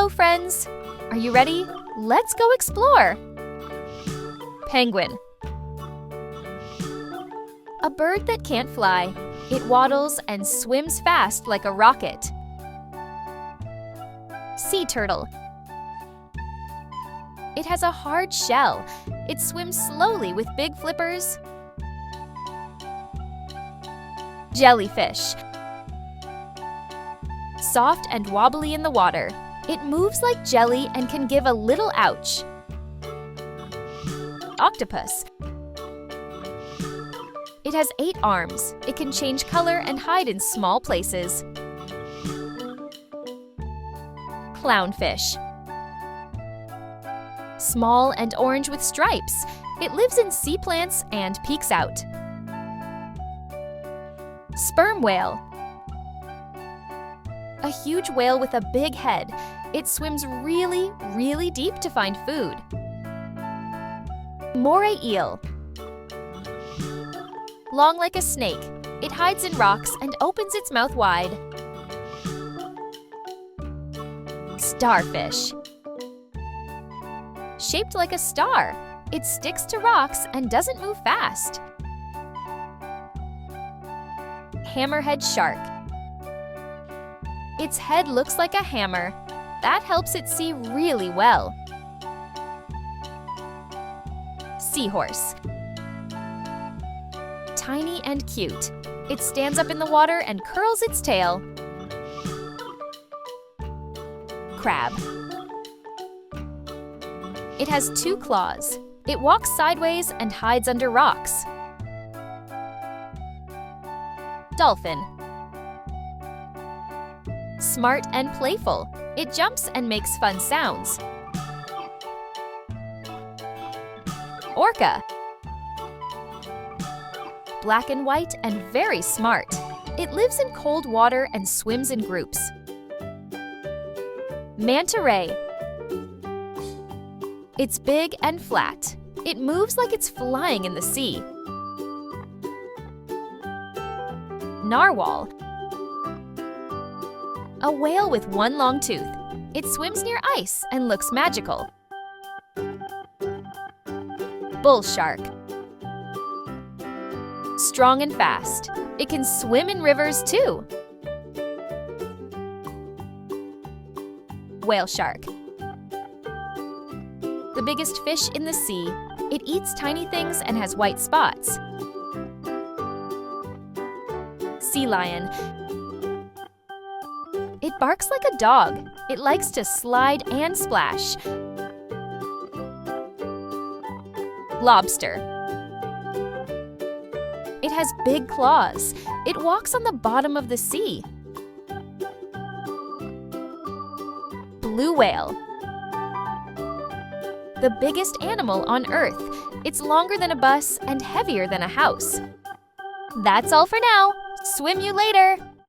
Hello, friends! Are you ready? Let's go explore! Penguin. A bird that can't fly. It waddles and swims fast like a rocket. Sea turtle. It has a hard shell. It swims slowly with big flippers. Jellyfish. Soft and wobbly in the water. It moves like jelly and can give a little ouch. Octopus. It has 8 arms. It can change color and hide in small places. Clownfish. Small and orange with stripes. It lives in sea plants and peeks out. Sperm whale. A huge whale with a big head. It swims really, really deep to find food. Moray eel. Long like a snake, it hides in rocks and opens its mouth wide. Starfish. Shaped like a star, it sticks to rocks and doesn't move fast. Hammerhead shark. Its head looks like a hammer. That helps it see really well. Seahorse. Tiny and cute. It stands up in the water and curls its tail. Crab. It has 2 claws. It walks sideways and hides under rocks. Dolphin. Smart and playful. It jumps and makes fun sounds. Orca. Black and white and very smart. It lives in cold water and swims in groups. Manta ray. It's big and flat. It moves like it's flying in the sea. Narwhal. A whale with 1 long tooth. It swims near ice and looks magical. Bull shark. Strong and fast. It can swim in rivers too. Whale shark. The biggest fish in the sea. It eats tiny things and has white spots. Sea lion. It barks like a dog. It likes to slide and splash. Lobster. It has big claws. It walks on the bottom of the sea. Blue whale. The biggest animal on Earth. It's longer than a bus and heavier than a house. That's all for now. Swim you later!